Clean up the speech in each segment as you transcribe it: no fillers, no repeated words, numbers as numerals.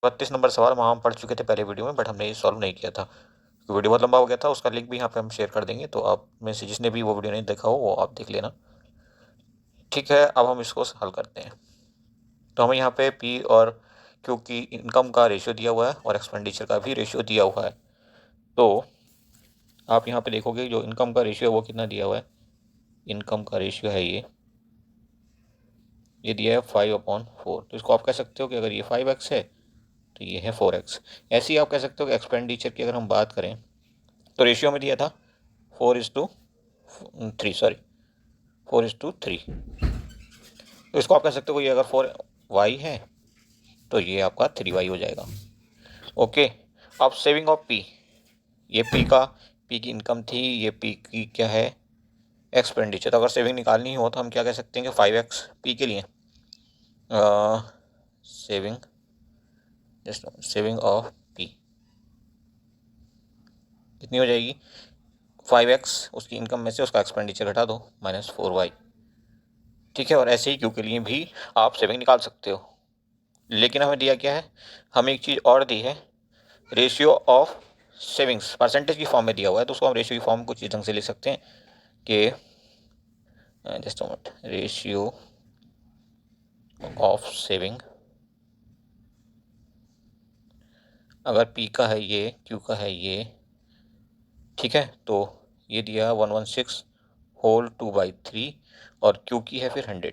32 number सवाल वहाँ हम पढ़ चुके थे पहले वीडियो में, बट हमने ये सॉल्व नहीं किया था, तो वीडियो बहुत लंबा हो गया था। उसका लिंक भी यहाँ पे हम शेयर कर देंगे, तो आप में से जिसने भी वो वीडियो नहीं देखा हो वो आप देख लेना। ठीक है, अब हम इसको हल करते हैं। तो हमें यहाँ पे पी और क्यू की इनकम का रेशियो दिया हुआ है और एक्सपेंडिचर का भी रेशियो दिया हुआ है। तो आप यहाँ पे देखोगे जो इनकम का रेशियो है वो कितना दिया हुआ है। इनकम का रेशियो है ये दिया है 5/4। तो इसको आप कह सकते हो कि अगर ये 5x है तो ये है 4x। ऐसे ही आप कह सकते हो कि एक्सपेंडिचर की अगर हम बात करें तो रेशियो में दिया था 4:3, सॉरी 4:3। तो इसको आप कह सकते हो कि अगर 4y है तो ये आपका 3y हो जाएगा। ओके, अब सेविंग ऑफ पी, ये पी की इनकम थी, ये पी की क्या है एक्सपेंडिचर। तो अगर सेविंग निकालनी हो तो हम क्या कह सकते हैं कि 5x पी के लिए सेविंग ऑफ पी कितनी हो जाएगी, 5x उसकी इनकम में से उसका एक्सपेंडिचर घटा दो -4y। ठीक है, और ऐसे ही क्यू के लिए भी आप सेविंग निकाल सकते हो। लेकिन हमें दिया क्या है, हमें एक चीज़ और दी है, रेशियो ऑफ सेविंग्स परसेंटेज की फॉर्म में दिया हुआ है। तो उसको हम रेशियो की फॉर्म कुछ इस ढंग से लिख सकते हैं कि just a minute, ratio of saving, अगर पी का है ये, क्यू का है ये, ठीक है, तो ये दिया 116 होल 2/3 और क्यू की है फिर 100।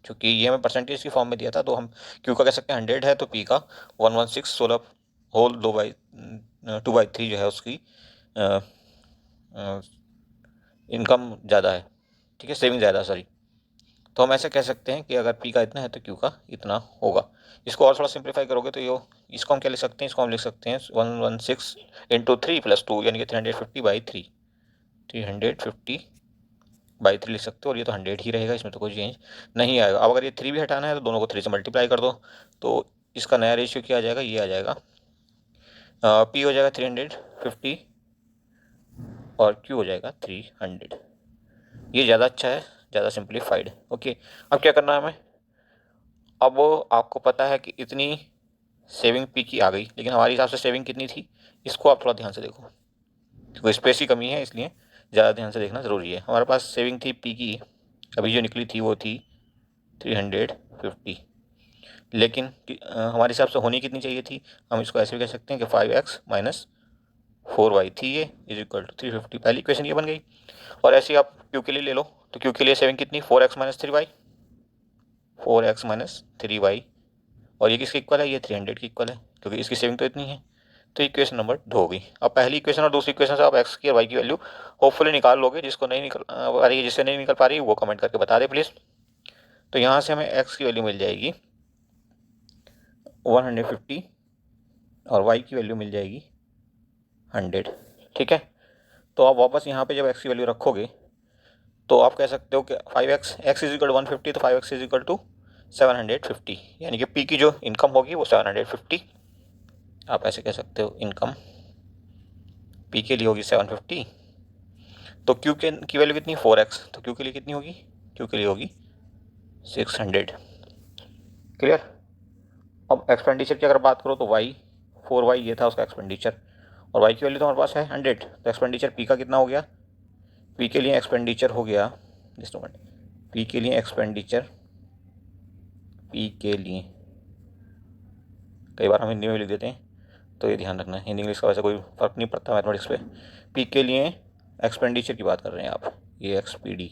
क्योंकि ये हमें परसेंटेज की फॉर्म में दिया था तो हम क्यू का कह सकते हैं 100 है, तो पी का 116 होल 2/3 जो है उसकी इनकम ज़्यादा है, ठीक है, सेविंग ज़्यादा, सॉरी। तो हम ऐसे कह सकते हैं कि अगर पी का इतना है तो क्यू का इतना होगा। इसको और थोड़ा सिंप्लीफाई करोगे तो ये, इसको हम क्या लिख सकते हैं, इसको हम लिख सकते हैं 116 × 3 + 2 यानी कि 350/3, 350/3 लिख सकते हो। और ये तो 100 ही रहेगा, इसमें तो कोई चेंज नहीं आएगा। अब अगर ये 3 भी हटाना है तो दोनों को 3 से मल्टीप्लाई कर दो, तो इसका नया रेशियो क्या आ जाएगा, ये आ जाएगा पी हो जाएगा 350 और क्यू हो जाएगा 300। ये ज़्यादा अच्छा है, ज़्यादा सिंप्लीफाइड। ओके, अब क्या करना है हमें, अब आपको पता है कि इतनी सेविंग पी की आ गई, लेकिन हमारे हिसाब से सेविंग कितनी थी, इसको आप थोड़ा ध्यान से देखो, क्योंकि स्पेस की कमी है इसलिए ज़्यादा ध्यान से देखना ज़रूरी है। हमारे पास सेविंग थी पी की, अभी जो निकली थी वो थी 350, लेकिन हमारे हिसाब से होनी कितनी चाहिए थी, हम इसको ऐसे भी कह सकते हैं कि 5x - 4y थी, ये = 350। पहली इक्वेशन ये बन गई। और ऐसे ही आप क्यू के लिए ले लो, तो क्यू के लिए सेविंग कितनी, 4x - 3y, 4x - 3y, और ये किसके इक्वल है, ये 300 की इक्वल है, क्योंकि इसकी सेविंग तो इतनी है। तो इक्वेशन नंबर 2 हो गई। अब पहली इक्वेशन और दूसरी इक्वेशन से आप x की और y की वैल्यू होपफुली निकाल लोगे। जिसको नहीं निकल पा रही है, जिससे नहीं निकल पा रही है, वो कमेंट करके बता दे प्लीज़। तो यहाँ से हमें x की वैल्यू मिल जाएगी 150 और y की वैल्यू मिल जाएगी 100। ठीक है, तो आप वापस यहाँ पे जब x की वैल्यू रखोगे तो आप कह सकते हो कि 5x, x = 150, तो 5x = 750, यानी कि p की जो इनकम होगी वो 750। आप ऐसे कह सकते हो इनकम पी के लिए होगी 750। तो क्यू के की वैल्यू कितनी, 4x, तो क्यू के लिए कितनी होगी, क्यू के लिए होगी 600। क्लियर। अब एक्सपेंडिचर की अगर बात करो तो y, 4y ये था उसका एक्सपेंडिचर, और y की वैल्यू तो हमारे पास है 100। तो एक्सपेंडिचर पी का कितना हो गया, पी के लिए एक्सपेंडिचर हो गया, जस्ट मिनट, पी के लिए एक्सपेंडिचर, पी के लिए, कई बार हम हिंदी में लिख देते हैं तो ये ध्यान रखना है, हिंदी इंग्लिश का वैसे कोई फ़र्क नहीं पड़ता मैथमेटिक्स पे। पी के लिए एक्सपेंडिचर की बात कर रहे हैं आप, ये XPD,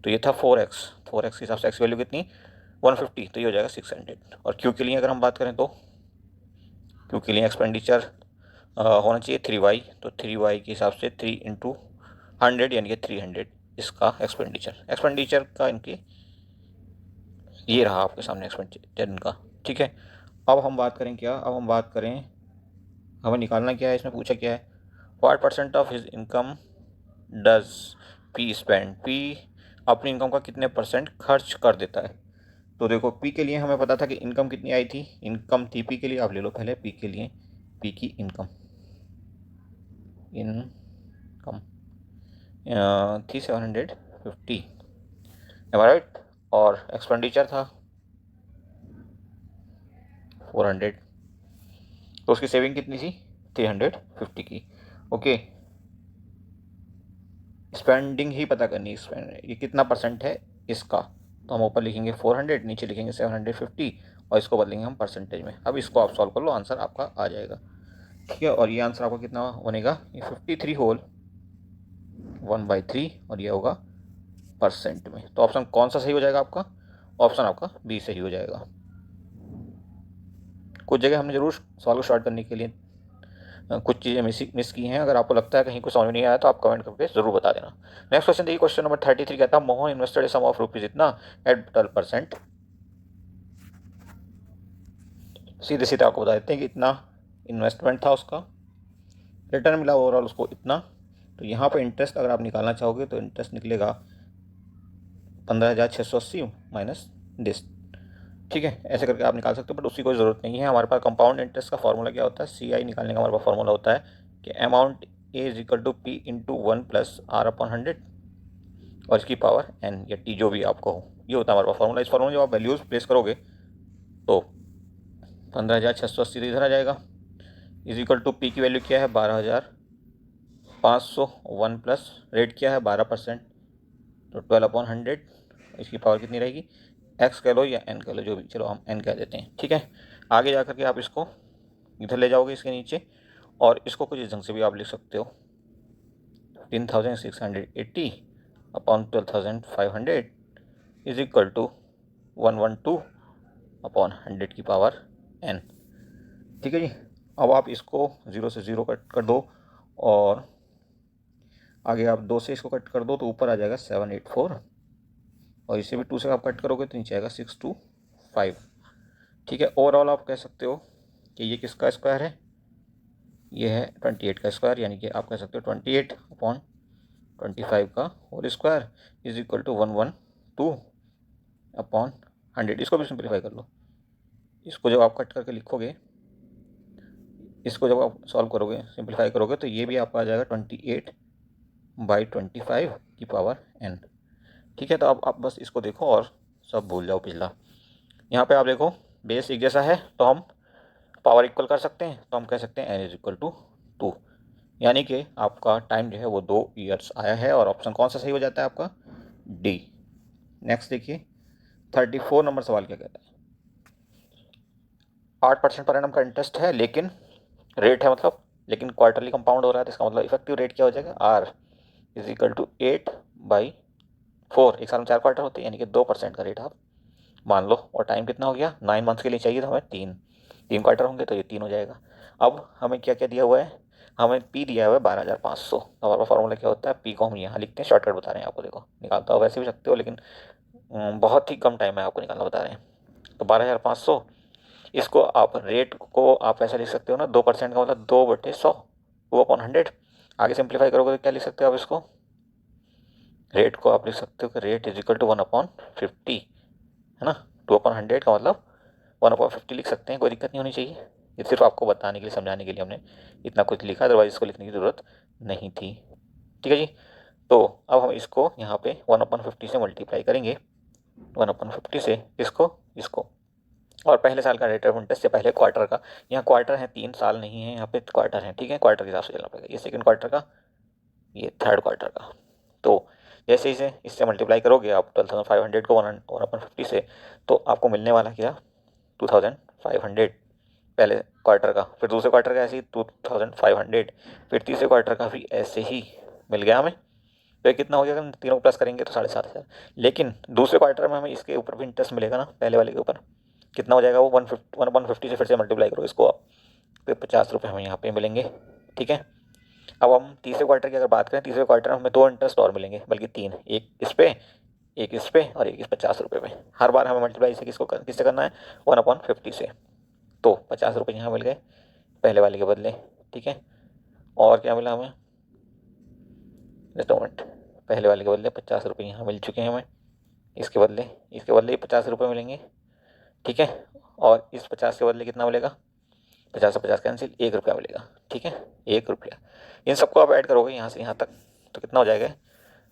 तो ये था 4x, 4x के हिसाब से x वैल्यू कितनी 150, तो ये हो जाएगा 600। और क्यू के लिए अगर हम बात करें तो क्यू के लिए एक्सपेंडिचर होना चाहिए 3y, तो 3y के हिसाब से 3 × 100 यानी कि 300 इसका एक्सपेंडिचर का इनके ये रहा आपके सामने एक्सपेंडिचर इनका। ठीक है, अब हम बात करें क्या, अब हम बात करें हमें निकालना क्या है, इसमें पूछा क्या है, what % of his income does P spend, P अपनी इनकम का कितने % खर्च कर देता है। तो देखो पी के लिए हमें पता था कि इनकम कितनी आई थी, इनकम थी पी के लिए, आप ले लो पहले पी के लिए, पी की इनकम थी 750, राइट, और एक्सपेंडिचर था 400। तो उसकी सेविंग कितनी थी 350 की। ओके, स्पेंडिंग ही पता करनी है, स्पेंड ये कितना परसेंट है इसका। तो हम ऊपर लिखेंगे 400, नीचे लिखेंगे 750 और इसको बदलेंगे हम परसेंटेज में। अब इसको आप सॉल्व कर लो, आंसर आपका आ जाएगा। ठीक है, और ये आंसर आपका कितना बनेगा, ये 53 होल 1/3 और ये होगा परसेंट में। तो ऑप्शन कौन सा सही हो जाएगा आपका, ऑप्शन आपका बी सही हो जाएगा। कुछ जगह हमने जरूर सॉल्व शॉर्ट करने के लिए कुछ चीज़ें मिस की हैं। अगर आपको लगता है कहीं कुछ समझ नहीं आया तो आप कमेंट करके जरूर बता देना। नेक्स्ट क्वेश्चन देखिए, क्वेश्चन नंबर 33 कहता है Mohan invested a sum of rupees इतना एट 12%। सीधे सीधे आपको बता देते हैं कि इतना इन्वेस्टमेंट था, उसका रिटर्न मिला ओवरऑल उसको इतना। तो यहाँ पर इंटरेस्ट अगर आप निकालना चाहोगे तो इंटरेस्ट निकलेगा 15,680 माइनस दिस। ठीक है, ऐसे करके आप निकाल सकते हो, बट उसकी कोई ज़रूरत नहीं है। हमारे पास कंपाउंड इंटरेस्ट का फॉर्मूला क्या होता है, CI निकालने का हमारे पास फॉर्मूला होता है कि amount A is equal to P into 1 plus R/100 और इसकी पावर N या T जो भी आपको हो, ये होता है हमारे पास फॉर्मूला। इस फॉर्मूला जब आप वैल्यूज़ प्लेस करोगे तो 15,680 इधर आ जाएगा, इज इक्वल टू P की वैल्यू क्या है 12,500, 1 प्लस रेट क्या है 12%, तो 12/100, इसकी पावर कितनी रहेगी, x कह लो या n कह लो, जो भी, चलो हम n कह देते हैं। ठीक है, आगे जा करके आप इसको इधर ले जाओगे इसके नीचे, और इसको कुछ इस ढंग से भी आप लिख सकते हो 15,680 upon 12,500 is equal to 112 upon 100 की पावर n। ठीक है जी, अब आप इसको 0 से 0 कट कर दो और आगे आप 2 से इसको कट कर दो तो ऊपर आ जाएगा 784 और इसे भी 2 से आप कट करोगे तो नीचे आएगा 625। ठीक है, ओवरऑल आप कह सकते हो कि ये किसका स्क्वायर है, ये है 28 का स्क्वायर, यानी कि आप कह सकते हो 28 अपॉन 25 का whole square is equal to 112 upon 100। इसको भी सिंप्लीफाई कर लो, इसको जब आप कट करके लिखोगे, इसको जब आप सॉल्व करोगे सिंप्लीफाई करोगे तो ये भी आपका आ जाएगा 28/25 की पावर n। ठीक है, तो अब आप बस इसको देखो और सब भूल जाओ पिछला। यहाँ पे आप देखो बेस एक जैसा है तो हम पावर इक्वल कर सकते हैं, तो हम कह सकते हैं n इज इक्वल टू 2, यानी कि आपका टाइम जो है वो 2 ईयर्स आया है और ऑप्शन कौन सा सही हो जाता है आपका, डी। नेक्स्ट देखिए 34 नंबर सवाल क्या कहता है, 8% पर एनम का इंटरेस्ट है लेकिन रेट है मतलब, लेकिन क्वार्टरली कंपाउंड हो रहा है, तो इसका मतलब इफेक्टिव रेट क्या हो जाएगा, आर इज इक्वल टू 8/4। एक साल में 4 क्वार्टर होते हैं, यानी कि 2% का रेट आप मान लो। और टाइम कितना हो गया, 9 मंथ्स के लिए चाहिए था हमें, 3 क्वार्टर होंगे तो ये 3 हो जाएगा। अब हमें क्या क्या दिया हुआ है, हमें पी दिया हुआ है 12,500। अब हमारा फॉर्मूला क्या होता है, पी को हम यहाँ लिखते हैं, शॉर्टकट बता रहे हैं आपको, देखो निकालता हो वैसे भी सकते हो लेकिन बहुत ही कम टाइम में आपको निकालना बता रहे हैं। तो 12,500, इसको आप रेट को आप ऐसा लिख सकते हो ना, 2% का मतलब 2/100, 2/100। आगे सिंप्लीफाई करोगे तो क्या लिख सकते हो आप इसको, रेट को आप लिख सकते हो कि रेट इज इक्वल टू 1/50, है ना। 2/100 का मतलब 1/50 लिख सकते हैं, कोई दिक्कत नहीं होनी चाहिए। ये सिर्फ आपको बताने के लिए, समझाने के लिए हमने इतना कुछ लिखा, अदरवाइज इसको लिखने की ज़रूरत नहीं थी। ठीक है जी, तो अब हम इसको यहाँ पे 1/50 से मल्टीप्लाई करेंगे, 1/50 से इसको और पहले साल का रेट ऑफ इंटरेस्ट से पहले क्वार्टर का, यहाँ क्वार्टर है 3 साल नहीं है, यहाँ पे क्वार्टर है। ठीक है, क्वार्टर के हिसाब से चलना पड़ेगा, ये सेकंड क्वार्टर का, ये थर्ड क्वार्टर का। तो जैसे इसे इससे मल्टीप्लाई करोगे आप 12,500 को 1/50 से, तो आपको मिलने वाला क्या, 2,500 पहले क्वार्टर का, फिर दूसरे क्वार्टर का ऐसे ही 2,500, फिर तीसरे क्वार्टर का भी ऐसे ही मिल गया हमें। तो ये कितना हो गया, अगर तीनों प्लस करेंगे तो 7,500। लेकिन दूसरे क्वार्टर में हमें इसके ऊपर भी इंटरेस्ट मिलेगा ना, पहले वाले के ऊपर कितना हो जाएगा वो 150 से फिर से मल्टीप्लाई करो इसको आप, फिर 50 रुपये हमें यहाँ पे मिलेंगे। ठीक है, अब हम तीसरे क्वार्टर की अगर बात करें, तीसरे क्वार्टर में हमें 2 इंटरेस्ट और मिलेंगे, बल्कि 3, एक इस पे, एक इस पे और एक इस 50 रुपये पे। हर बार हमें मल्टीप्लाई इसे किससे करना है, 1/50 से। तो 50 रुपये यहाँ मिल गए पहले वाले के बदले। ठीक है, और क्या मिला हमें, रेस्टोरेंट, पहले वाले के बदले 50 रुपये यहाँ मिल चुके हैं हमें, इसके बदले ही 50 रुपये मिलेंगे। ठीक है, और इस 50 के बदले कितना मिलेगा, 50 से 50 कैंसिल, 1 रुपया मिलेगा। ठीक है, 1 रुपया। इन सबको आप ऐड करोगे यहाँ से यहाँ तक तो कितना हो जाएगा,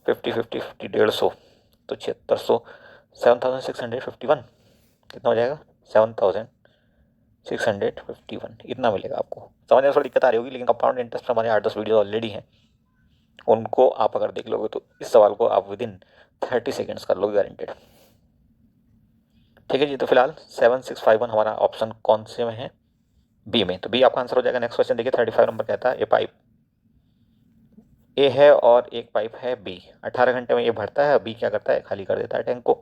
50 150 तो 7600, 7,651 कितना हो जाएगा, 7,000 651 इतना मिलेगा आपको। समझने में थोड़ी दिक्कत आ रही होगी, लेकिन कंपाउंड इंटरेस्ट हमारे 8-10 वीडियो ऑलरेडी हैं, उनको आप अगर देख लोगे तो इस सवाल को आप विदिन 30 सेकेंड्स कर लोगे गारंटेड। ठीक है जी, तो फिलहाल 7651 हमारा ऑप्शन कौन से में है? बी में। तो बी आपका आंसर हो जाएगा। नेक्स्ट क्वेश्चन देखिए, 35 नंबर कहता है ए पाइप ए है और एक पाइप है बी। 18 घंटे में ये भरता है, बी क्या करता है? खाली कर देता है टैंक को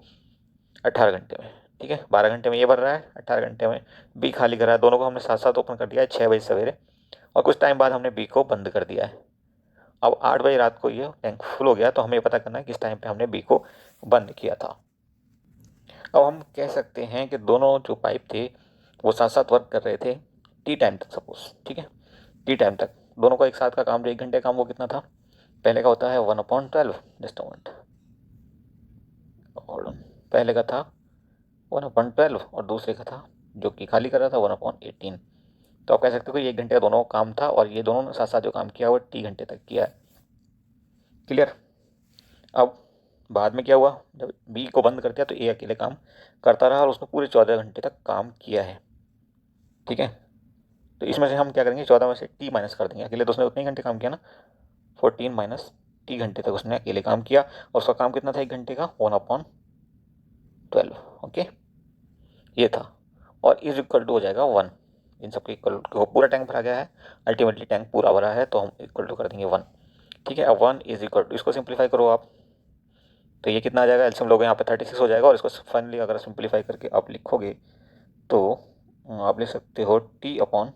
18 घंटे में। ठीक है, 12 घंटे में ये भर रहा है, 18 घंटे में बी खाली कर रहा है। दोनों को हमने साथ साथ ओपन कर दिया है 6 बजे सवेरे, और कुछ टाइम बाद हमने बी को बंद कर दिया है। अब 8 बजे रात को ये टैंक फुल हो गया, तो हमें पता करना है किस टाइम पे हमने बी को बंद किया था। अब हम कह सकते हैं कि दोनों जो पाइप थे वो साथ साथ वर्क कर रहे थे टी टाइम तक, सपोज। ठीक है, टी टाइम तक दोनों का एक साथ का काम जो 1 घंटे काम, वो कितना था? पहले का होता है 1/12, जस्ट अ मिनट, और पहले का था 1/12 और दूसरे का था जो कि खाली कर रहा था 1/18। तो आप कह सकते हो कि 1 घंटे का दोनों काम था, और ये दोनों ने साथ साथ जो काम किया वो टी घंटे तक किया है। क्लियर? अब बाद में क्या हुआ, जब बी को बंद कर दिया तो ए अकेले काम करता रहा और उसने पूरे 14 घंटे तक काम किया है। ठीक है, तो इसमें से हम क्या करेंगे, 14 में से टी माइनस कर देंगे। अकेले तो उसने उतने ही घंटे काम किया ना, 14 माइनस टी घंटे तक उसने अकेले काम किया, और उसका काम कितना था 1 घंटे का? 1/12। ओके, ये था, और इज इक्वल टू हो जाएगा 1। इन सबके इक्वल टू, पूरा टैंक भरा गया है, अल्टीमेटली टैंक पूरा भरा है, तो हम इक्वल टू कर देंगे 1। ठीक है, अब 1 इज इक्वल टू, इसको सिंप्लीफाई करो आप, तो ये कितना आ जाएगा? एल्सियम लोगे यहाँ पे 36 हो जाएगा, और इसको फाइनली अगर सिंप्लीफाई करके आप लिखोगे तो आप लिख सकते हो टी अपॉन,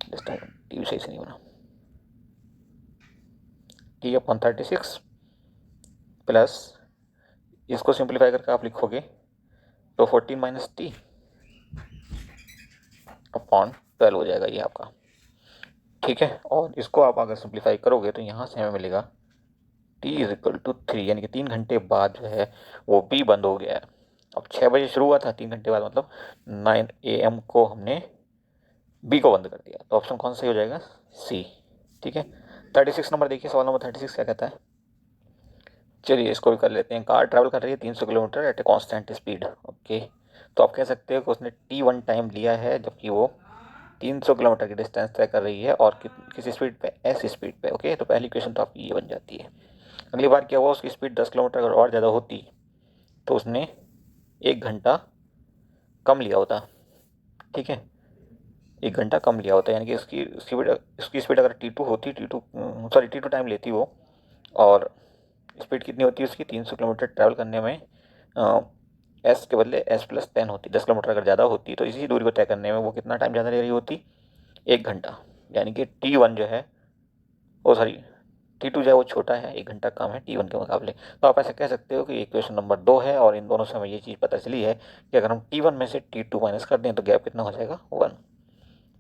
टी सही से नहीं बना, टी अपॉन 36 प्लस, इसको सिंप्लीफाई करके आप लिखोगे तो 14 माइनस टी अपॉन 12 हो जाएगा ये आपका। ठीक है, और इसको आप अगर सिंप्लीफाई करोगे तो यहाँ से हमें मिलेगा टी इज इक्वल टू 3, यानी कि 3 घंटे बाद जो है वो बी बंद हो गया है। अब 6 बजे शुरू हुआ था, 3 घंटे बाद मतलब 9 AM को हमने बी को बंद कर दिया, तो ऑप्शन कौन सा हो जाएगा? सी। ठीक है, 36 नंबर देखिए, सवाल नंबर 36 क्या कहता है? चलिए इसको भी कर लेते हैं। कार ट्रैवल कर रही है 300 kilometre at a constant speed. Okay, तो आप कह सकते हो कि उसने T1 टाइम लिया है, जबकि वो 300 किलोमीटर की डिस्टेंस तय कर रही है, और किस स्पीड पे? एस स्पीड पे। ओके, तो पहली क्वेश्चन तो आपकी ये बन जाती है। अगली बार क्या हुआ, उसकी स्पीड 10 किलोमीटर अगर और ज़्यादा होती तो उसने 1 घंटा कम लिया होता। ठीक है, 1 घंटा कम लिया होता, यानी कि उसकी स्पीड अगर T2 होती, T2 टाइम लेती वो, और स्पीड कितनी होती है उसकी? 300 किलोमीटर ट्रैवल करने में एस के बदले S+10 होती। 10 किलोमीटर अगर ज़्यादा होती तो इसी दूरी को तय करने में वो कितना टाइम ज़्यादा ले रही होती? 1 घंटा। यानी कि T1 जो है, ओ सॉरी, T2 जो है वो छोटा है, 1 घंटा कम है T1 के मुकाबले। तो आप ऐसे कह सकते हो कि इक्वेशन नंबर 2 है, और इन दोनों से हमें ये चीज़ पता चली है कि अगर हम T1 में से T2 माइनस कर दें तो गैप कितना हो जाएगा? 1,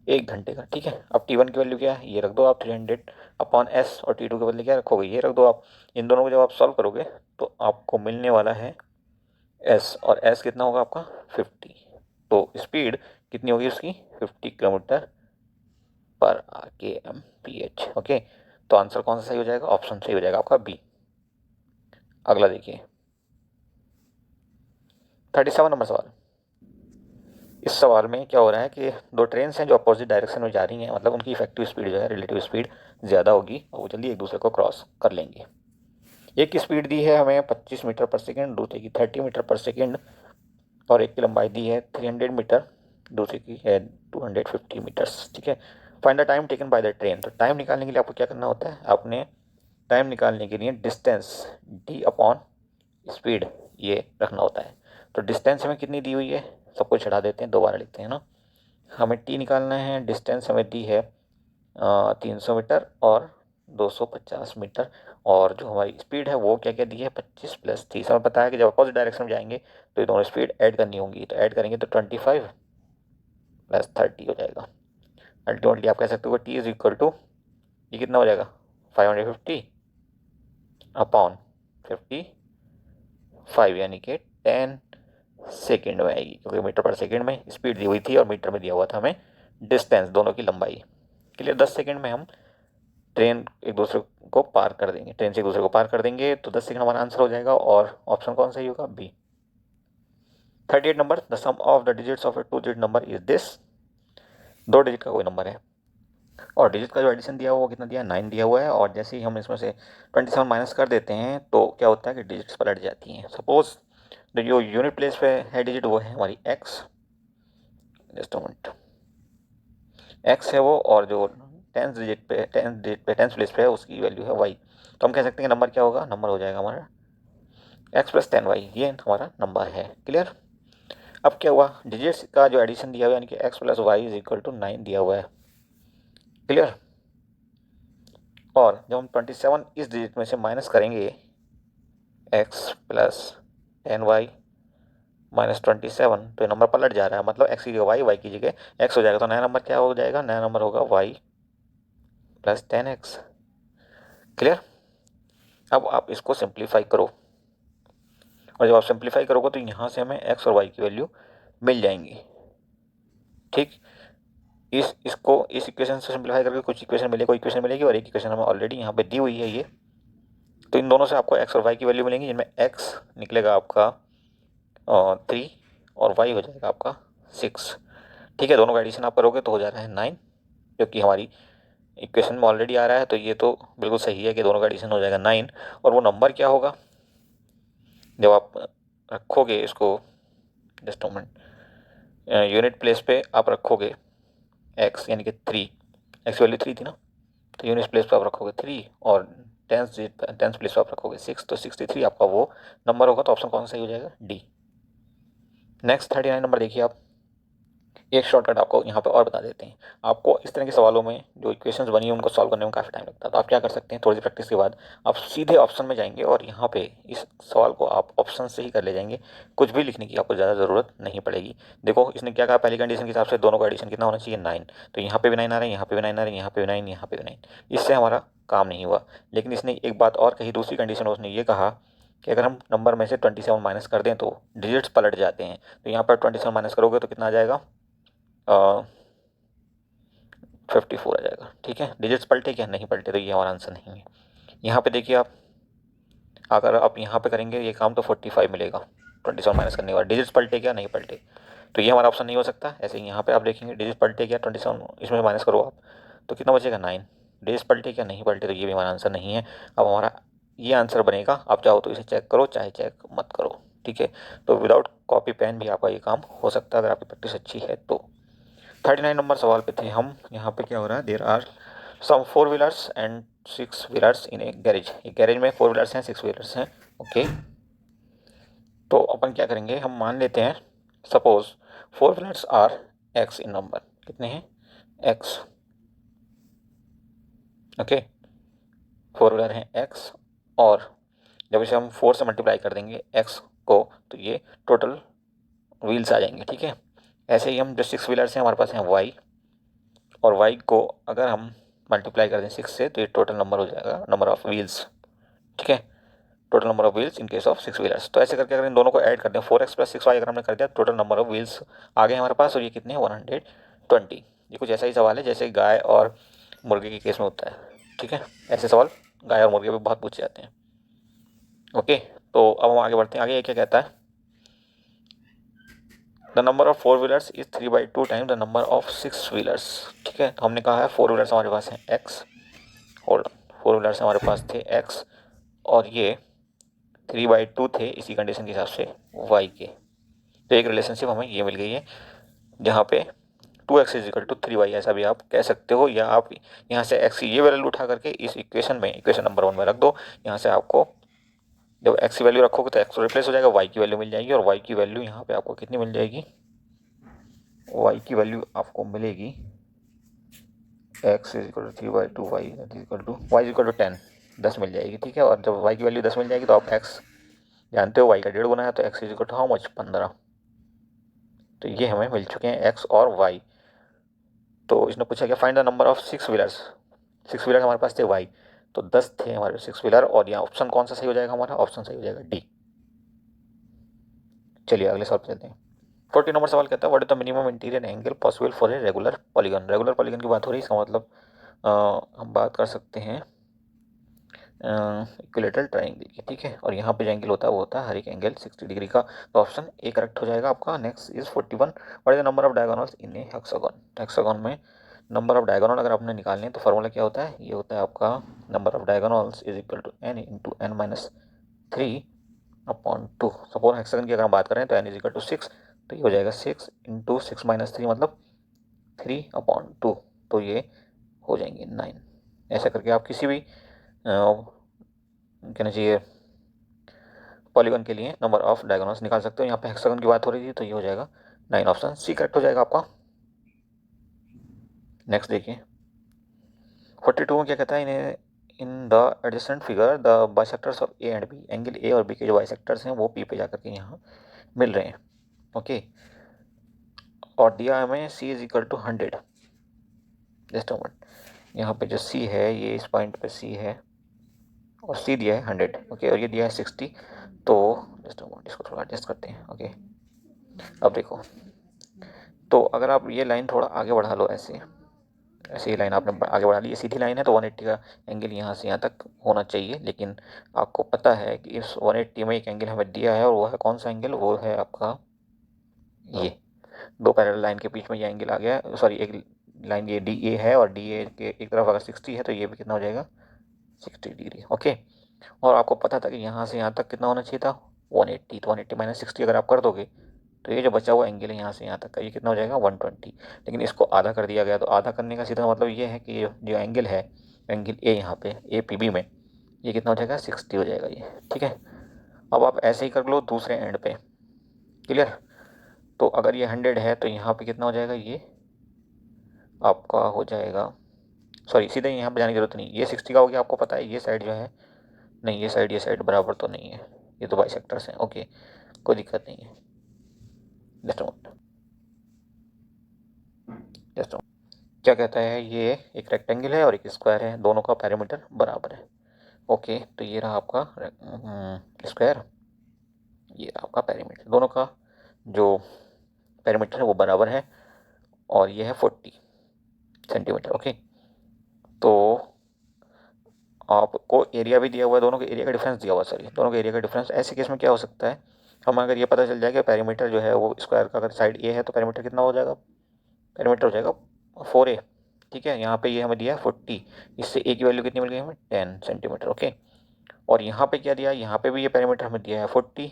1 घंटे का। ठीक है, अब T1 की वैल्यू क्या है? ये रख दो आप 300 अपॉन S, और T2 के बदले क्या रखोगे? ये रख दो आप। इन दोनों को जब आप सॉल्व करोगे तो आपको मिलने वाला है S, और S कितना होगा आपका? 50। तो स्पीड कितनी होगी उसकी? 50 किलोमीटर पर kmph। ओके, तो आंसर कौन सा सही हो जाएगा? ऑप्शन सही हो जाएगा आपका बी। अगला देखिए, 37 नंबर सवाल। इस सवाल में क्या हो रहा है कि दो ट्रेन हैं जो अपोजिट डायरेक्शन में जा रही हैं, मतलब उनकी इफेक्टिव स्पीड जो है, रिलेटिव स्पीड ज़्यादा होगी, और वो जल्दी एक दूसरे को क्रॉस कर लेंगे। एक की स्पीड दी है हमें 25 मीटर पर सेकेंड, दूसरे की 30 मीटर पर सेकेंड, और एक की लंबाई दी है 300 मीटर, दूसरे की है 250 मीटर्स। ठीक है, find the time taken by the train. तो टाइम निकालने के लिए आपको क्या करना होता है? आपने टाइम निकालने के लिए डिस्टेंस डी अपॉन स्पीड ये रखना होता है। तो डिस्टेंस हमें कितनी दी हुई है? सबको चढ़ा देते हैं, दोबारा लिखते हैं ना। हमें टी निकालना है, डिस्टेंस हमें दी है 300 मीटर और 250 मीटर, और जो हमारी स्पीड है वो क्या क्या दी है? 25 + 30। हमें पता है कि जब अपोजिट डायरेक्शन में जाएंगे तो ये दोनों स्पीड ऐड करनी होंगी, तो ऐड करेंगे तो 25 + 30 हो जाएगा। अल्टीमेटली आप कह सकते हो कि टी इज इक्वल टू, ये कितना हो जाएगा? 550 अपॉन 55, यानी कि 10 सेकेंड में आएगी, क्योंकि मीटर पर सेकेंड में स्पीड दी हुई थी और मीटर में दिया हुआ था हमें डिस्टेंस, दोनों की लंबाई के लिए। 10 सेकेंड में हम ट्रेन एक दूसरे को पार कर देंगे, ट्रेन से एक दूसरे को पार कर देंगे, तो 10 सेकेंड हमारा आंसर हो जाएगा, और ऑप्शन कौन सा ही होगा? बी। 38 नंबर, the sum of the digits of a 2 digit number is this. 2 digit का कोई नंबर है और डिजिट का जो एडिशन दिया हुआ वो कितना दिया, 9 दिया हुआ है। और जैसे ही हम इसमें से 27 माइनस कर देते हैं तो क्या होता है कि डिजिट्स पलट जाती हैं। सपोज जो यूनिट प्लेस पे है डिजिट वो है हमारी एक्स, जस्ट मोमेंट, एक्स है वो, और जो टेंथ प्लेस पे है उसकी वैल्यू है वाई। तो हम कह सकते हैं नंबर क्या होगा, नंबर हो जाएगा हमारा एक्स प्लस 10y, ये हमारा नंबर है। क्लियर। अब क्या हुआ, डिजिट्स का जो एडिशन दिया हुआ है यानी कि X plus Y is equal to 9 दिया हुआ है। क्लियर। और जब हम 27 इस डिजिट में से माइनस करेंगे एक्स प्लस 10y माइनस 27, तो ये नंबर पलट जा रहा है, मतलब एक्स की जगह वाई की जगह एक्स हो जाएगा। तो नया नंबर क्या हो जाएगा, नया नंबर होगा वाई प्लस 10x। क्लियर। अब आप इसको सिंप्लीफाई करो और जब आप सिंप्लीफाई करोगे तो यहाँ से हमें एक्स और वाई की वैल्यू मिल जाएंगी। ठीक। इसको इस इक्वेशन से सिंप्लीफाई करके कुछ इक्वेशन मिलेगी, कोई इक्वेशन मिलेगी, और एक इक्वेशन हमें ऑलरेडी यहाँ पे दी हुई है ये। तो इन दोनों से आपको एक्स और वाई की वैल्यू मिलेंगी, जिनमें एक्स निकलेगा आपका 3 और वाई हो जाएगा आपका 6। ठीक है, दोनों का एडिशन आप करोगे तो हो जा रहा है 9, जो कि हमारी इक्वेशन में ऑलरेडी आ रहा है। तो ये तो बिल्कुल सही है कि दोनों का एडिशन हो जाएगा 9। और वो नंबर क्या होगा जब आप रखोगे इसको, जस्ट मोमेंट, यूनिट प्लेस पे आप रखोगे एक्स यानी कि 3, एक्स वैल्यू 3 थी ना, तो यूनिट प्लेस पे आप रखोगे 3 और टेंथ प्लेस पे आप रखोगे 6, तो 63 आपका वो नंबर होगा। तो ऑप्शन कौन सा सही हो जाएगा, डी। नेक्स्ट 39 नंबर देखिए आप, एक शॉर्टकट आपको यहाँ पे और बता देते हैं। आपको इस तरह के सवालों में जो इक्वेशंस बनी है उनको सॉल्व करने में काफ़ी टाइम लगता है, तो आप क्या कर सकते हैं, थोड़ी सी प्रैक्टिस के बाद आप सीधे ऑप्शन में जाएंगे और यहाँ पे इस सवाल को आप ऑप्शन से ही कर ले जाएंगे। कुछ भी लिखने की आपको ज़्यादा ज़रूरत नहीं पड़ेगी। देखो इसने क्या कहा, पहली कंडीशन के हिसाब से दोनों का एडिशन कितना होना चाहिए, 9। तो यहाँ पे भी 9 आ रहा है, यहाँ पे भी 9 आ रहा है, यहाँ पे भी 9, यहाँ पे भी 9। इससे हमारा काम नहीं हुआ। लेकिन इसने एक बात और कही, दूसरी कंडीशन उसने ये कहा कि अगर हम नंबर में से 27 माइनस कर दें तो डिजिट्स पलट जाते हैं। तो यहाँ पर 27 माइनस करोगे तो कितना आ जाएगा, 54 आ जाएगा। ठीक है, डिजिट्स पलटे क्या, नहीं पलटे, तो ये हमारा आंसर नहीं है। यहाँ पे देखिए आप, अगर आप यहाँ पे करेंगे ये काम तो 45 मिलेगा 27 माइनस करने के बाद। डिजिट्स पलटे क्या, नहीं पलटे, तो ये हमारा ऑप्शन नहीं हो सकता। ऐसे ही यहाँ पे आप देखेंगे डिजिट पलटे क्या, 27 इसमें माइनस करो आप तो कितना बचेगा, 9। डिजिट्स पलटे क्या, नहीं पलटे, तो ये भी हमारा आंसर नहीं है। अब हमारा ये आंसर बनेगा, आप चाहो तो इसे चेक करो चाहे चेक मत करो। ठीक है, तो विदाउट कॉपी पेन भी आपका ये काम हो सकता है अगर आपकी प्रैक्टिस अच्छी है तो। 39 नंबर सवाल पे थे हम। यहाँ पे क्या हो रहा है, there are some 4 wheelers and 6 wheelers in a garage. एक गैरेज में 4 व्हीलर्स हैं, 6 व्हीलर्स हैं। ओके, तो अपन क्या करेंगे, हम मान लेते हैं suppose 4 wheelers are X in number, कितने हैं, एक्स। ओके, 4 व्हीलर हैं एक्स, और जब इसे हम 4 से मल्टीप्लाई कर देंगे एक्स को तो ये टोटल व्हील्स आ जाएंगे। ठीक है, ऐसे ही हम जो 6 व्हीलर्स हैं हमारे पास हैं वाई, और वाई को अगर हम मल्टीप्लाई कर दें 6 से तो ये टोटल नंबर हो जाएगा, नंबर ऑफ व्हील्स। ठीक है, total number of wheels in case of 6 wheelers. तो ऐसे करके अगर इन दोनों को ऐड कर दें 4x प्लस 6y अगर हमने कर दिया, टोटल नंबर ऑफ व्हील्स आ गए हमारे पास, और ये कितने हैं, 120। ये कुछ ऐसा ही सवाल है जैसे गाय और मुर्गे के केस में होता है। ठीक है, ऐसे सवाल गाय और मुर्गे पे बहुत पूछे जाते हैं। ओके, तो अब हम आगे बढ़ते हैं। आगे ये क्या कहता है, the number of 4 wheelers is 3/2 time the number of 6 wheelers. ठीक है, तो हमने कहा है 4 व्हीलर्स हमारे पास हैं एक्स, होल्ड, 4 व्हीलर्स हमारे पास थे एक्स, और ये 3/2 थे इसी कंडीशन के हिसाब से वाई के। तो एक रिलेशनशिप हमें ये मिल गई है जहाँ पे 2x is equal to 3y, ऐसा भी आप कह सकते हो, या आप यहाँ से x की ये वैल्यू उठा करके इस इक्वेशन में, इक्वेशन नंबर 1 में रख दो। यहाँ से आपको जब x की वैल्यू रखोगे तो x रिप्लेस हो जाएगा, y की वैल्यू मिल जाएगी, और y की वैल्यू यहाँ पे आपको कितनी मिल जाएगी, y की वैल्यू आपको मिलेगी x is equal to 3/2 y is equal to 10, 10 मिल जाएगी। ठीक है, और जब y की वैल्यू 10 मिल जाएगी तो आप x जानते हो y का 1.5 गुना है, तो x is equal to how much, 15। तो ये हमें मिल चुके हैं x और y। तो इसने पूछा क्या, find the number of 6 wheelers. 6 wheeler हमारे पास थे y, तो 10 थे हमारे 6 व्हीलर, और यहाँ ऑप्शन कौन सा सही हो जाएगा, हमारा ऑप्शन सही हो जाएगा डी। चलिए अगले सवाल पे चलते हैं। 40 नंबर सवाल कहता है what is the minimum interior angle possible for a regular polygon. Regular polygon की बात हो रही है, इसका मतलब हम बात कर सकते हैं इक्विलेटरल ट्रायंगल की, ठीक है। और यहाँ पे जो एंगल होता है वो होता है हर एक एंगल 60 डिग्री का। तो ऑप्शन ए करेक्ट हो जाएगा आपका। Next is 41, what is the number of diagonals in A hexagon. Hexagon में नंबर ऑफ डायगोनल अगर आपने निकालने हैं तो फॉर्मूला क्या होता है, ये होता है आपका number of diagonals is equal to N into N minus 3/2। Suppose hexagon की अगर हम बात करें तो एन इज इक्वल टू 6, तो ये हो जाएगा 6 इंटू 6 माइनस 3 मतलब 3/2, तो ये हो जाएंगे 9। ऐसा करके आप किसी भी कहना चाहिए पॉलीगन के लिए नंबर ऑफ डायगोनल्स निकाल सकते हो। यहाँ पे हेक्सागन की बात हो रही थी तो ये हो जाएगा 9, ऑप्शन सी करेक्ट हो जाएगा आपका। नेक्स्ट देखिए 42 में क्या कहता है, इन्हें in the adjacent figure the bisectors of A and B, angle A और बी के जो बाइसेक्टर्स हैं वो पी पे जाकर के यहाँ मिल रहे हैं, ओके। और दिया हमें C is equal to 100। Just a minute, यहाँ पे जो सी है ये इस पॉइंट पे सी है और सी दिया है 100, ओके, और ये दिया है 60। तो जस्ट अ मिनट, इसको थोड़ा एडजस्ट करते हैं, ओके। अब देखो, तो अगर आप ये लाइन थोड़ा आगे बढ़ा लो, ऐसे ऐसे ही लाइन आपने आगे बढ़ा ली, ये सीधी लाइन है तो 180 का एंगल यहाँ से यहाँ तक होना चाहिए। लेकिन आपको पता है कि इस 180 में एक एंगल हमें दिया है और वो है कौन सा एंगल, वो है आपका ये दो पैरेलल लाइन के बीच में ये एंगल आ गया, सॉरी एक लाइन ये डी ए है और डी ए के एक तरफ अगर 60 है तो ये भी कितना हो जाएगा 60 डिग्री, ओके। और आपको पता था कि यहाँ से यहाँ तक कितना होना चाहिए था 180, तो 180 माइनस 60 अगर आप कर दोगे तो ये जो बचा हुआ एंगल है यहाँ से यहाँ तक का ये कितना हो जाएगा 120। लेकिन इसको आधा कर दिया गया, तो आधा करने का सीधा मतलब ये है कि ये जो एंगल है, एंगल ए यहाँ पे ए पी बी में, ये कितना हो जाएगा 60 हो जाएगा ये, ठीक है। अब आप ऐसे ही कर लो दूसरे एंड पे, क्लियर। तो अगर ये 100 है तो यहाँ पे कितना हो जाएगा, ये आपका हो जाएगा, सॉरी सीधे यहाँ पे जाने की जरूरत नहीं, ये 60 का हो गया। आपको पता है ये साइड जो है, नहीं ये साइड बराबर तो नहीं है, ये तो बाइसेक्टर्स हैं, ओके, कोई दिक्कत नहीं है। जस्ट क्या कहता है, ये एक रेक्टेंगल है और एक स्क्वायर है, दोनों का पैरामीटर बराबर है, ओके। तो ये रहा आपका स्क्वायर, ये रहा आपका पैरामीटर, दोनों का जो पैरामीटर है वो बराबर है और ये है 40 सेंटीमीटर, ओके। तो आपको एरिया भी दिया हुआ है, दोनों के एरिया का डिफरेंस दिया हुआ है, सॉरी दोनों के एरिया का डिफरेंस। ऐसे केस में क्या हो सकता है, हम अगर ये पता चल जाए कि पैरामीटर जो है वो स्क्वायर का अगर साइड ए है तो पैरामीटर कितना हो जाएगा, पैरामीटर हो जाएगा 4a, ठीक है। यहाँ पे ये हमें दिया है 40, इससे ए की वैल्यू कितनी मिल गई हमें 10 सेंटीमीटर, ओके। और यहाँ पे क्या दिया है, यहाँ पे भी ये पैरामीटर हमें दिया है 40,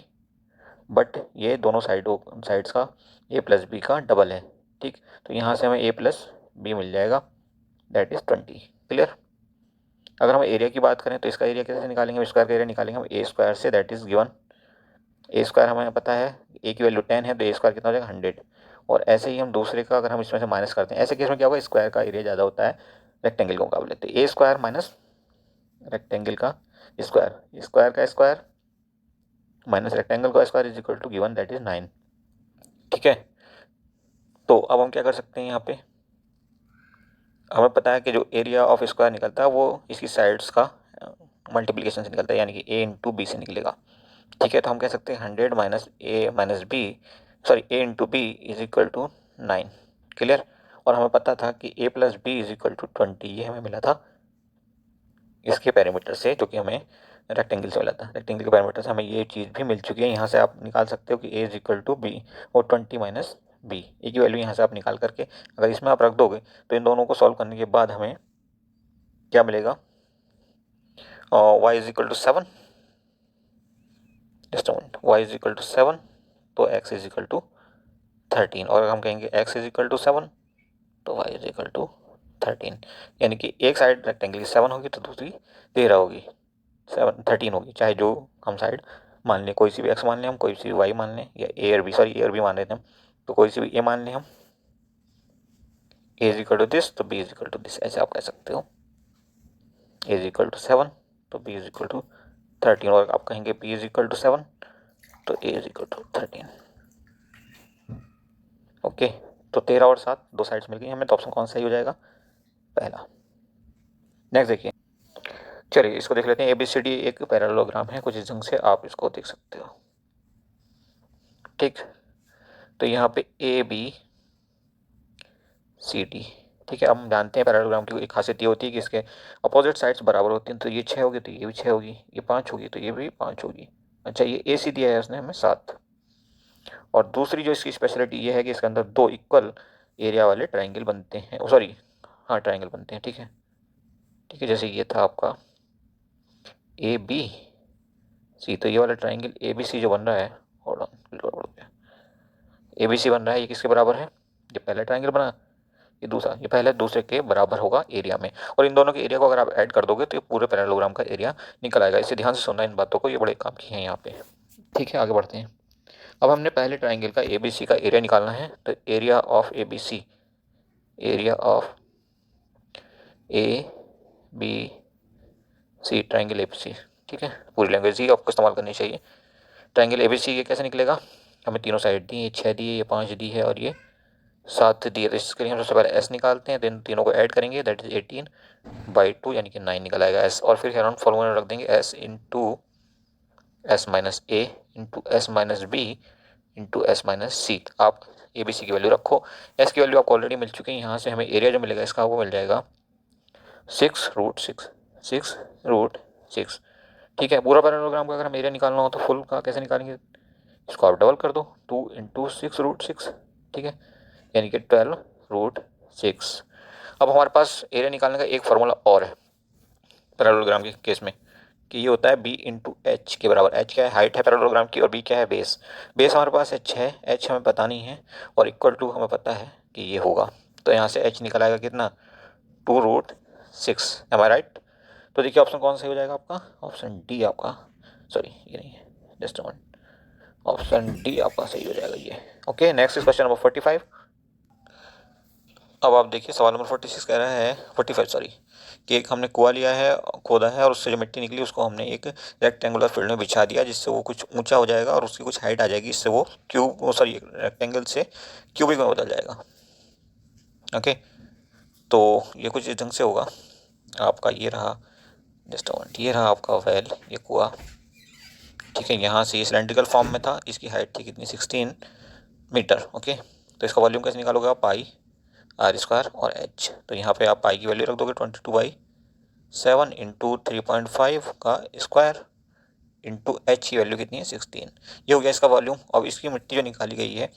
बट ये दोनों साइड्स का ए प्लस बी का डबल है, ठीक। तो यहाँ से हमें ए प्लस बी मिल जाएगा, दैट इज़ 20, क्लियर। अगर हम एरिया की बात करें तो इसका एरिया कैसे निकालेंगे, हम स्क्वायर का एरिया निकालेंगे हम ए स्क्वायर से, that is given A square हमें पता है ए की वैल्यू 10 है तो ए स्क्वायर कितना हो जाएगा 100। और ऐसे ही हम दूसरे का अगर हम इसमें से माइनस करते हैं, ऐसे केस में क्या होगा, स्क्वायर का एरिया ज़्यादा होता है रेक्टेंगल के मुकाबले, तो ए स्क्वायर माइनस रेक्टेंगल का स्क्वायर, स्क्वायर का स्क्वायर माइनस रेक्टेंगल का square is equal to given that is 9, ठीक है। तो अब हम क्या कर सकते हैं, यहाँ पे हमें पता है कि जो एरिया ऑफ स्क्वायर निकलता है वो इसकी साइड्स का मल्टीप्लिकेशन से निकलता है, यानी कि ए इंटू बी से निकलेगा, ठीक है। तो हम कह सकते हैं 100 minus A minus B, sorry A into B is equal to 9, clear. और हमें पता था कि A plus B is equal to 20, ये हमें मिला था इसके पैरामीटर से, जो कि हमें रेक्टेंगल से मिला था। रेक्टेंगल के पैरामीटर से हमें ये चीज़ भी मिल चुकी है, यहाँ से आप निकाल सकते हो कि ए इज इक्वल टू बी और 20 माइनस बी, ए की वैल्यू यहाँ से आप निकाल करके अगर इसमें आप रख दोगे तो इन दोनों को सॉल्व करने के बाद हमें क्या मिलेगा, Y is equal to 7, just a minute, Y is equal to 7, तो एक्स इज इक्वल टू 13, और अगर हम कहेंगे x इज इक्वल टू 7 तो y इज इक्वल टू 13, यानी कि एक साइड रेक्टेंगल की 7 होगी तो दूसरी 13 होगी, 13 होगी, चाहे जो हम साइड मान लें, कोई सी भी x मान लें हम, कोई सी भी y मान लें, या a और b, सॉरी a और b मान लेते हैं हम, तो कोई सी भी a मान लें हम, a is equal to this तो b is equal to this, ऐसे आप कह सकते हो। a इज इक्वल टू 7 तो b इज इक्वल टू 13, और आप कहेंगे b इज इक्वल टू 7 तो a is equal to 13, okay. तो 13 और 7 दो साइड्स मिल गई हमें, तो ऑप्शन कौन सा ही हो जाएगा, पहला। नेक्स्ट देखिए, चलिए इसको देख लेते हैं। ABCD एक पैरेललोग्राम है, कुछ इस ढंग से आप इसको देख सकते हो, ठीक। तो यहाँ पे ABCD, ठीक है, अब हम जानते हैं पैरेललोग्राम की एक खासियत ये होती है कि इसके अपोजिट साइड्स बराबर होती हैं, तो ये 6 होगी तो ये भी 6 होगी, ये 5 होगी तो ये भी 5 होगी। अच्छा, ये ए सी दिया है उसने हमें 7। और दूसरी जो इसकी स्पेशलिटी ये है कि इसके अंदर दो इक्वल एरिया वाले ट्राइंगल बनते हैं, सॉरी हाँ ट्राइंगल बनते हैं। ठीक है, ठीक है, जैसे ये था आपका ए बी सी, तो ये वाला ट्राइंगल ए बी सी जो बन रहा है, hold on, A B C बन रहा है, ये किसके बराबर है? ये पहला ट्राइंगल बना, ये दूसरा, ये पहले दूसरे के बराबर होगा एरिया में। और इन दोनों के एरिया को अगर आप ऐड कर दोगे तो ये पूरे पैरेललोग्राम का एरिया निकल आएगा। इसे ध्यान से सुनना इन बातों को, ये बड़े काम की हैं यहाँ पे। ठीक है, आगे बढ़ते हैं। अब हमने पहले ट्राइंगल का ए बी सी का एरिया निकालना है, तो area of A B C, area of A B C, triangle A B C. ठीक है, पूरी लैंग्वेज ही आपको इस्तेमाल करनी चाहिए। ट्राइंगल ए बी सी ये कैसे निकलेगा? हमें तीनों साइड दी, ये 6 दी है, ये 5 दी है और ये 7 दी है। तो इसके लिए हम सबसे पहले एस निकालते हैं, देन तीनों को ऐड करेंगे, दैट इज 18/2 यानी कि 9 निकल आएगा एस। और फिर अराउंड फॉर्मूला में रख देंगे S into S minus A into S minus B into S minus C. आप ए बी सी की वैल्यू रखो, एस की वैल्यू आपको ऑलरेडी मिल चुकी है। यहाँ से हमें एरिया जो मिलेगा इसका वो मिल जाएगा 6√6, 6√6। ठीक है, पूरा पैरेललोग्राम का अगर हम एरिया निकालना हो तो फुल का कैसे निकालेंगे? इसको आप डबल कर दो, 2 इंटू 6√6। ठीक है, यानी कि 12√6। अब हमारे पास एरिया निकालने का एक फॉर्मूला और है पैरेललोग्राम के केस में, कि ये होता है बी इंटू एच के बराबर। एच क्या है? हाइट है पैरेललोग्राम की, और बी क्या है? बेस। बेस हमारे पास एच है, एच हमें पता नहीं है, और इक्वल टू हमें पता है कि ये होगा। तो यहाँ से एच निकल आएगा कितना? 2√6। एम आई राइट? तो देखिए ऑप्शन कौन सा हो जाएगा आपका? ऑप्शन डी आपका, सॉरी ये नहीं है, जस्ट वन, ऑप्शन डी आपका सही हो जाएगा ये। Okay, next is question number 45। अब आप देखिए सवाल नंबर 46 कह रहा है, 45 सॉरी, कि एक हमने कुआं लिया है, खोदा है, और उससे जो मिट्टी निकली उसको हमने एक रेक्टेंगुलर फील्ड में बिछा दिया, जिससे वो कुछ ऊंचा हो जाएगा और उसकी कुछ हाइट आ जाएगी, इससे वो क्यूब, सॉरी रेक्टेंगल से क्यूबिक में बदल जाएगा। ओके, तो ये कुछ इस ढंग से होगा आपका। ये रहा जस्ट वन, ये रहा आपका वेल, ये कुआं। ठीक है, यहाँ से ये सिलेंड्रिकल फॉर्म में था, इसकी हाइट थी कितनी? 16 मीटर। ओके, तो इसका वॉल्यूम कैसे निकालोगे आप? पाई आर स्क्वायर और एच। तो यहाँ पे आप पाई की वैल्यू रख दोगे 22/7 इंटू 3.5 का स्क्वायर इंटू एच की वैल्यू कितनी है? 16। ये हो गया इसका वॉल्यूम। अब इसकी मिट्टी जो निकाली गई है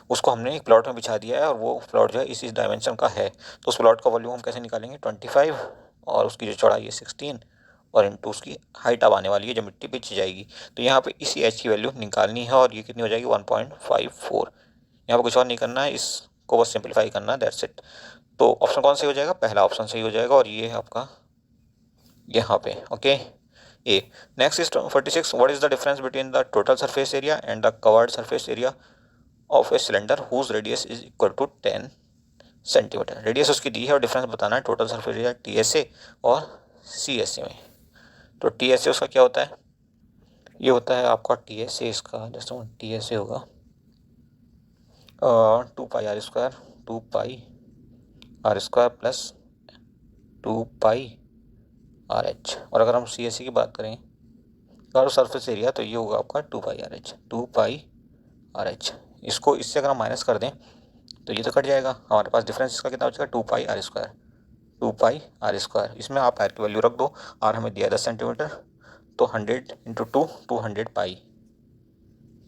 उसको हमने एक प्लॉट में बिछा दिया है, और वो प्लॉट जो है इस डायमेंशन का है। तो उस प्लॉट का वॉल्यूम हम कैसे निकालेंगे? 25, और उसकी जो चौड़ाई है 16, और इंटू उसकी हाइट अब आने वाली है जो मिट्टी बिछ जाएगी। तो यहाँ पे इसी एच की वैल्यू निकालनी है, और ये कितनी हो जाएगी? 1.54। यहाँ पर कुछ और नहीं करना है, इसको बस सिंप्लीफाई करना है, दैट्स इट। तो ऑप्शन कौन सही हो जाएगा? पहला ऑप्शन सही हो जाएगा, और ये है आपका यहाँ पे। Okay, A. Next is 46, what is the difference between the total surface area and the covered surface area of a cylinder whose radius is equal to 10 centimetre. Radius उसकी दी है और डिफरेंस बताना है total surface area T S A और C S A में। तो T S ए उसका क्या होता है? ये होता है आपका टी एस ए, इसका जस्ट टी एस ए होगा 2πr², 2πr² प्लस 2πrh। और अगर हम सी एस सी की बात करें कर्व सरफेस एरिया, तो ये होगा आपका 2πrh, 2πrh। इसको इससे अगर हम माइनस कर दें तो ये तो कट जाएगा, हमारे पास डिफरेंस इसका कितना बचेगा? 2πr², 2πr²। इसमें आप आर की वैल्यू रख दो, आर हमें दिया 10 सेंटीमीटर, तो 100 इंटू 2, 200 पाई।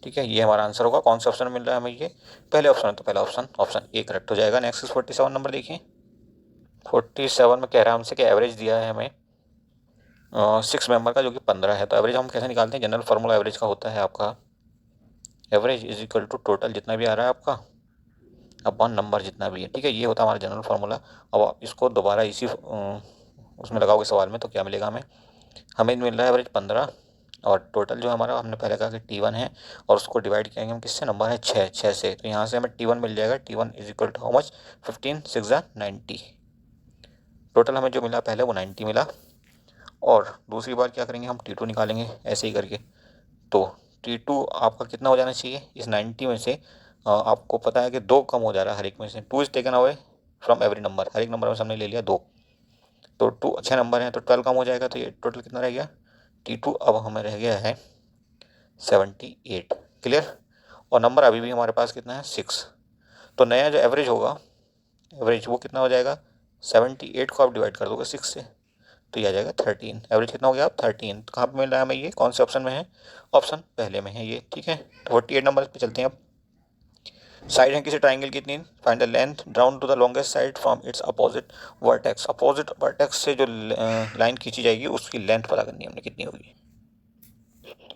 ठीक है, ये हमारा आंसर होगा। कौन सा ऑप्शन मिल रहा है हमें? ये पहले ऑप्शन है, तो पहला ऑप्शन, ऑप्शन ए करेक्ट हो जाएगा। नेक्स्ट 47 नंबर देखिए। 47 में कह रहा है हमसे कि एवरेज दिया है हमें 6 मेंबर का, जो कि 15 है। तो एवरेज हम कैसे निकालते हैं? जनरल फार्मूला एवरेज का होता है आपका average is equal to total जितना भी आ रहा है आपका अपॉन नंबर जितना भी है। ठीक है, ये होता है हमारा जनरल फार्मूला। अब आप इसको दोबारा इसी उसमें लगाओगे सवाल में, तो क्या मिलेगा हमें? हमें मिल रहा है एवरेज 15, और टोटल जो हमारा, हमने पहले कहा कि T1 है, और उसको डिवाइड किया हम किससे? नंबर है 6 से। तो यहाँ से हमें T1 मिल जाएगा। T1 is equal to how much? 15, 6 90। Total हमें जो मिला पहले वो 90 मिला। और दूसरी बार क्या करेंगे? हम T2 निकालेंगे ऐसे ही करके। तो T2 आपका कितना हो जाना चाहिए? इस 90 में से आपको पता है कि 2 कम हो जा रहा है हर एक में से। 2 is taken away from every number, हर एक नंबर में से हमने ले लिया 2। तो 2 अच्छे नंबर हैं, तो 12 कम हो जाएगा। तो ये टोटल कितना रह गया? T2 अब हमें रह गया है 78। क्लियर? और नंबर अभी भी हमारे पास कितना है? 6। तो नया जो एवरेज होगा, एवरेज वो कितना हो जाएगा? 78 को आप डिवाइड कर दोगे 6 से तो ये आ जाएगा 13। एवरेज कितना हो गया आप 13। तो कहाँ पे मिल रहा है हमें ये, कौन से ऑप्शन में है, ऑप्शन पहले में है ये, ठीक है। तो 48 नंबर पे चलते हैं अब। साइड है किसी ट्राइंगल कितनी, find the length drawn to the longest side from its opposite vertex. Opposite vertex से जो लाइन खींची जाएगी उसकी लेंथ पता करनी है हमने कितनी होगी।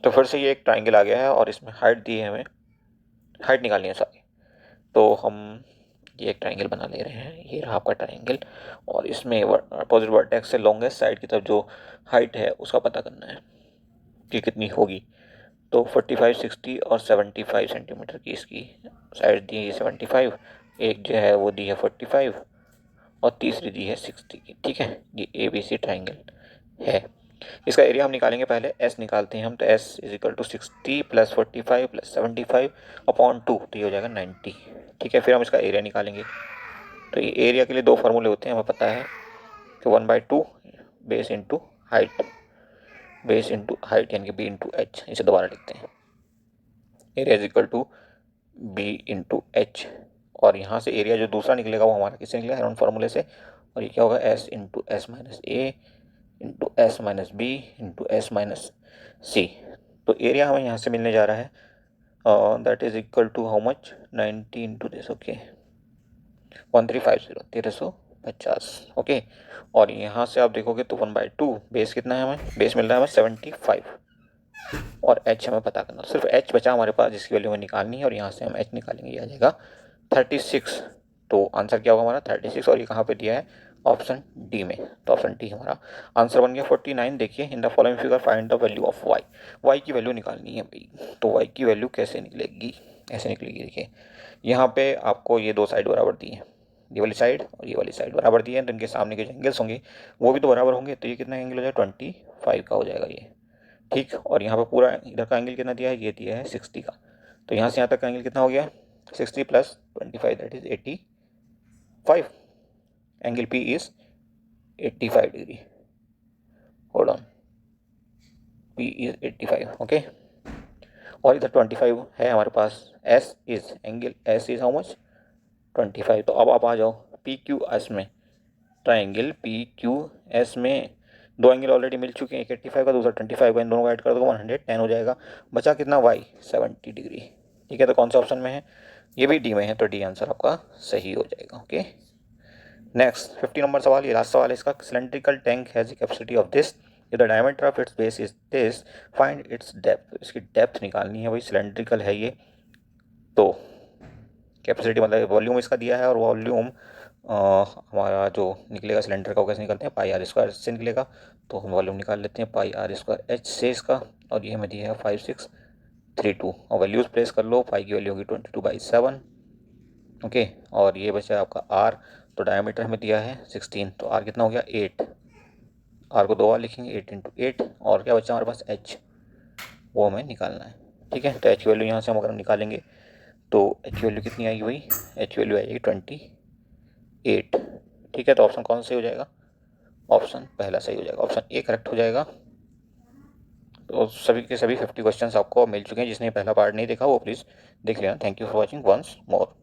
तो फिर से ये एक ट्राइंगल आ गया है और इसमें हाइट दी है, हमें हाइट निकालनी है सारी। तो हम ये एक ट्राइंगल बना ले रहे हैं, ये रहा आपका ट्राइंगल, और इसमें अपोजिट वर्टेक्स से लॉन्गेस्ट साइड की तरफ जो हाइट है उसका पता करना है कि कितनी होगी। तो 45, 60 और 75 सेंटीमीटर की इसकी साइड दी है 75, एक जो है वो दी है 45 और तीसरी दी है 60 की, ठीक है। ये ABC ट्राइंगल है। इसका एरिया हम निकालेंगे, पहले एस निकालते हैं हम। तो S is equal to 60 plus 45 plus 75 upon 2, तो ये हो जाएगा 90, ठीक है। फिर हम इसका एरिया निकालेंगे। तो ये एरिया के लिए दो फार्मूले होते हैं, हमें पता है कि 1/2 base into height, base into height यानी कि बी इंटू एच। इसे दोबारा लिखते हैं, area is equal to B into H, और यहाँ से एरिया जो दूसरा निकलेगा वो हमारा किससे निकलेगा, राउंड फार्मूले से। और ये क्या होगा, S into S minus A into S minus B into S minus C. तो एरिया हमें यहाँ से मिलने जा रहा है, that is equal to how much, 90 into this, okay 1350, 1350, okay. और यहाँ से आप देखोगे तो 1/2 बेस कितना है, हमें बेस मिल रहा है हमें 75 और एच हमें पता करना, सिर्फ एच बचा हमारे पास जिसकी वैल्यू हमें निकालनी है, और यहाँ से हम एच निकालेंगे, ये आ जाएगा 36। तो आंसर क्या होगा हमारा 36, और ये कहाँ पे दिया है, ऑप्शन डी में। तो ऑप्शन डी हमारा आंसर बन गया। 49 देखिए, in the following figure find the value of Y. Y की वैल्यू निकालनी है भाई। तो वाई की वैल्यू कैसे निकलेगी, ऐसे निकलेगी, देखिए यहाँ पे आपको ये दो साइड बराबर दी है, ये वाली साइड और ये वाली साइड बराबर दी है, तो इनके सामने के जो एंगल्स होंगे वो भी तो बराबर होंगे। तो ये कितना एंगल हो जाएगा, 25 का हो जाएगा ये, ठीक। और यहाँ पे पूरा इधर का एंगल कितना दिया है, ये दिया है 60 का। तो यहाँ से यहाँ तक का एंगल कितना हो गया, 60 plus 25 that is 85। Angle P is 85 degree, hold on, P is 85, okay. और इधर 25 है हमारे पास, S is angle, S is how much 25। तो अब आप आ जाओ पी क्यू एस में, ट्राइंगल पी क्यू एस में दो एंगल ऑलरेडी मिल चुके हैं, एक 85 का दूसरा 25 का, इन दोनों को ऐड कर दो 110 हो जाएगा। बचा कितना, वाई 70 डिग्री, ठीक है। तो कौन सा ऑप्शन में है, ये भी डी में है, तो डी आंसर आपका सही हो जाएगा, ओके। नेक्स्ट 50 नंबर सवाल, ये लास्ट सवाल है इसका। Cylindrical tank has the capacity of this, the diameter of its base is this, find its depth. इसकी डेप्थ निकालनी है भाई, सिलेंड्रिकल है ये, तो कैपेसिटी मतलब वॉल्यूम इसका दिया है, और वॉल्यूम हमारा जो निकलेगा सिलेंडर का वो कैसे निकलते हैं, पाई आर स्क्वायर से निकलेगा। तो हम वॉल्यूम निकाल लेते हैं पाई आर स्क्वायर एच से इसका, और ये हमें दिया है 5632, और वैल्यूज़ प्लेस कर लो। पाई की वैल्यू होगी 22/7, ओके। और ये बचा आपका आर, तो डायमीटर हमें दिया है 16, तो आर कितना हो गया 8, आर को दो बार लिखेंगे 8 इंटू 8, और क्या बचा हमारे पास एच, वो हमें निकालना है, ठीक है। तो एच वैल्यू यहाँ से हम अगर निकालेंगे तो एच वैल्यू कितनी आएगी भाई, एच वैल्यू आएगी 28, ठीक है। तो ऑप्शन कौन सा हो जाएगा, ऑप्शन पहला सही हो जाएगा, ऑप्शन ए करेक्ट हो जाएगा। तो सभी के सभी 50 क्वेश्चंस आपको मिल चुके हैं। जिसने पहला पार्ट नहीं देखा वो प्लीज़ देख लेना। Thank you for watching once more.